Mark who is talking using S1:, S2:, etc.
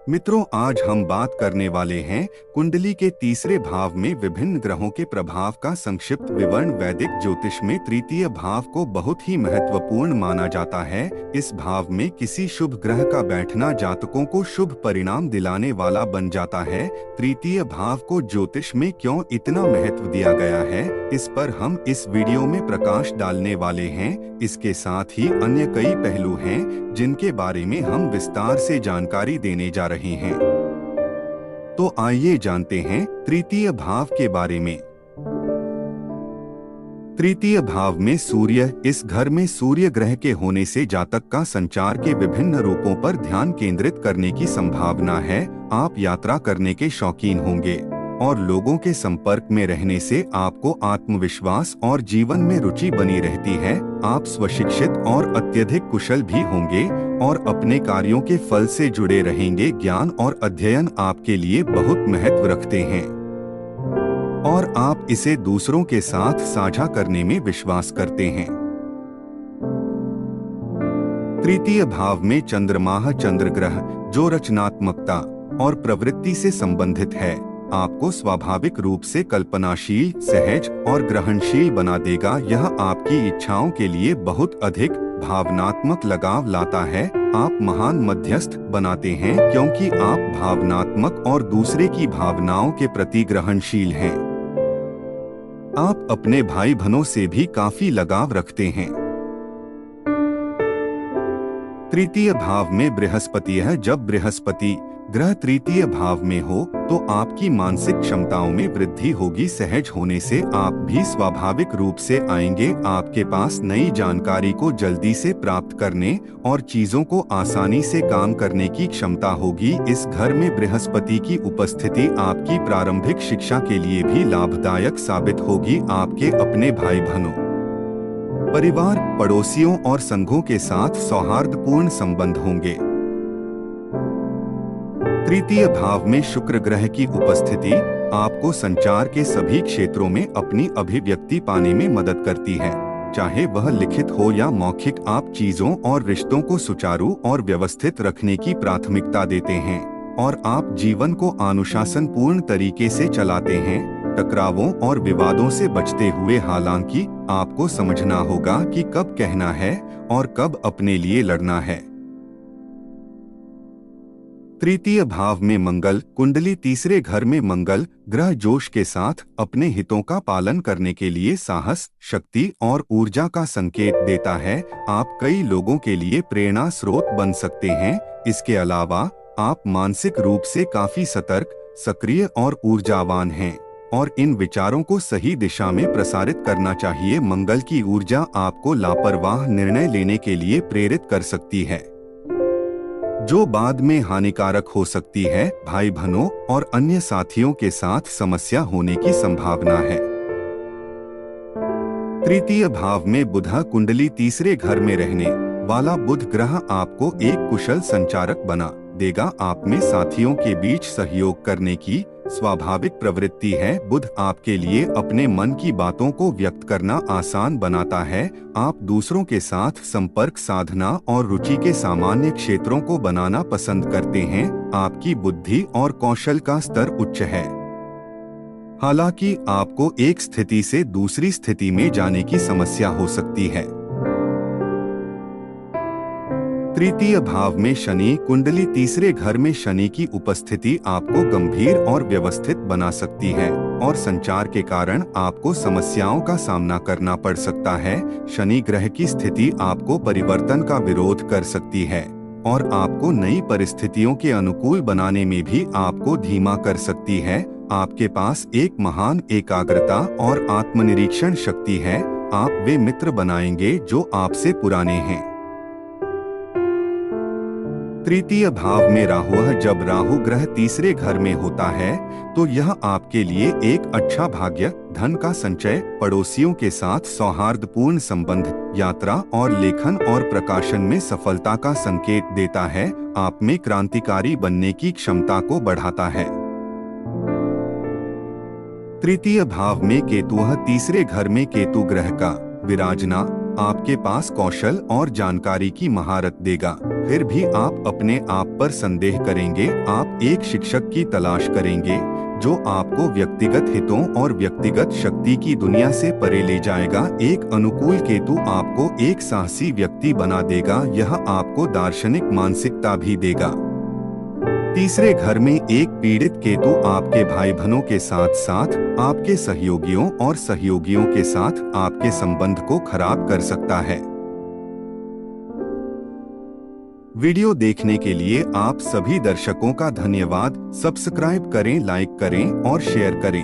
S1: मित्रों, आज हम बात करने वाले हैं कुंडली के तीसरे भाव में विभिन्न ग्रहों के प्रभाव का संक्षिप्त विवरण। वैदिक ज्योतिष में तृतीय भाव को बहुत ही महत्वपूर्ण माना जाता है। इस भाव में किसी शुभ ग्रह का बैठना जातकों को शुभ परिणाम दिलाने वाला बन जाता है। तृतीय भाव को ज्योतिष में क्यों इतना महत्व दिया गया है, इस पर हम इस वीडियो में प्रकाश डालने वाले हैं। इसके साथ ही अन्य कई पहलू हैं जिनके बारे में हम विस्तार से जानकारी देने जा रहे हैं। तो आइए जानते हैं तृतीय भाव के बारे में। तृतीय भाव में सूर्य, इस घर में सूर्य ग्रह के होने से जातक का संचार के विभिन्न रूपों पर ध्यान केंद्रित करने की संभावना है। आप यात्रा करने के शौकीन होंगे और लोगों के संपर्क में रहने से आपको आत्मविश्वास और जीवन में रुचि बनी रहती है। आप स्वशिक्षित और अत्यधिक कुशल भी होंगे और अपने कार्यों के फल से जुड़े रहेंगे। ज्ञान और अध्ययन आपके लिए बहुत महत्व रखते हैं और आप इसे दूसरों के साथ साझा करने में विश्वास करते हैं। तृतीय भाव में चंद्रमा, चंद्र ग्रह, जो रचनात्मकता और प्रवृत्ति से संबंधित है, आपको स्वाभाविक रूप से कल्पनाशील, सहज और ग्रहणशील बना देगा। यह आपकी इच्छाओं के लिए बहुत अधिक भावनात्मक लगाव लाता है। आप महान मध्यस्थ बनाते हैं क्योंकि आप भावनात्मक और दूसरे की भावनाओं के प्रति ग्रहणशील हैं। आप अपने भाई बहनों से भी काफी लगाव रखते हैं। तृतीय भाव में बृहस्पति है। जब बृहस्पति ग्रह तृतीय भाव में हो तो आपकी मानसिक क्षमताओं में वृद्धि होगी। सहज होने से आप भी स्वाभाविक रूप से आएंगे। आपके पास नई जानकारी को जल्दी से प्राप्त करने और चीजों को आसानी से काम करने की क्षमता होगी। इस घर में बृहस्पति की उपस्थिति आपकी प्रारंभिक शिक्षा के लिए भी लाभदायक साबित होगी। आपके अपने भाई बहनों, परिवार, पड़ोसियों और संघों के साथ सौहार्दपूर्ण संबंध होंगे। तृतीय भाव में शुक्र ग्रह की उपस्थिति आपको संचार के सभी क्षेत्रों में अपनी अभिव्यक्ति पाने में मदद करती है। चाहे वह लिखित हो या मौखिक, आप चीजों और रिश्तों को सुचारू और व्यवस्थित रखने की प्राथमिकता देते हैं और आप जीवन को अनुशासनपूर्ण तरीके से चलाते हैं। टकरावों और विवादों से बचते हुए, हालांकि आपको समझना होगा कि कब कहना है और कब अपने लिए लड़ना है। तृतीय भाव में मंगल, कुंडली तीसरे घर में मंगल ग्रह जोश के साथ अपने हितों का पालन करने के लिए साहस, शक्ति और ऊर्जा का संकेत देता है। आप कई लोगों के लिए प्रेरणा स्रोत बन सकते हैं। इसके अलावा आप मानसिक रूप से काफी सतर्क, सक्रिय और ऊर्जावान हैं और इन विचारों को सही दिशा में प्रसारित करना चाहिए। मंगल की ऊर्जा आपको लापरवाह निर्णय लेने के लिए प्रेरित कर सकती है, जो बाद में हानिकारक हो सकती है। भाई बहनों और अन्य साथियों के साथ समस्या होने की संभावना है। तृतीय भाव में बुध, कुंडली तीसरे घर में रहने वाला बुध ग्रह आपको एक कुशल संचारक बना देगा। आप में साथियों के बीच सहयोग करने की स्वाभाविक प्रवृत्ति है। बुध आपके लिए अपने मन की बातों को व्यक्त करना आसान बनाता है। आप दूसरों के साथ संपर्क साधना और रुचि के सामान्य क्षेत्रों को बनाना पसंद करते हैं। आपकी बुद्धि और कौशल का स्तर उच्च है, हालांकि आपको एक स्थिति से दूसरी स्थिति में जाने की समस्या हो सकती है। तृतीय भाव में शनि, कुंडली तीसरे घर में शनि की उपस्थिति आपको गंभीर और व्यवस्थित बना सकती है और संचार के कारण आपको समस्याओं का सामना करना पड़ सकता है। शनि ग्रह की स्थिति आपको परिवर्तन का विरोध कर सकती है और आपको नई परिस्थितियों के अनुकूल बनाने में भी आपको धीमा कर सकती है। आपके पास एक महान एकाग्रता और आत्मनिरीक्षण शक्ति है। आप वे मित्र बनाएंगे जो आपसे पुराने हैं। तृतीय भाव में राहु है। जब राहु ग्रह तीसरे घर में होता है तो यह आपके लिए एक अच्छा भाग्य, धन का संचय, पड़ोसियों के साथ सौहार्दपूर्ण संबंध, यात्रा और लेखन और प्रकाशन में सफलता का संकेत देता है। आप में क्रांतिकारी बनने की क्षमता को बढ़ाता है। तृतीय भाव में केतु है। तीसरे घर में केतु ग्रह का विराजना आपके पास कौशल और जानकारी की महारत देगा। फिर भी आप आप अपने आप पर संदेह करेंगे। आप एक शिक्षक की तलाश करेंगे जो आपको व्यक्तिगत हितों और व्यक्तिगत शक्ति की दुनिया से परे ले जाएगा। एक अनुकूल केतु आपको एक साहसी व्यक्ति बना देगा। यह आपको दार्शनिक मानसिकता भी देगा। तीसरे घर में एक पीड़ित केतु आपके भाई बहनों के साथ साथ आपके सहयोगियों और सहयोगियों के साथ आपके संबंध को खराब कर सकता है। वीडियो देखने के लिए आप सभी दर्शकों का धन्यवाद। सब्सक्राइब करें, लाइक करें और शेयर करें।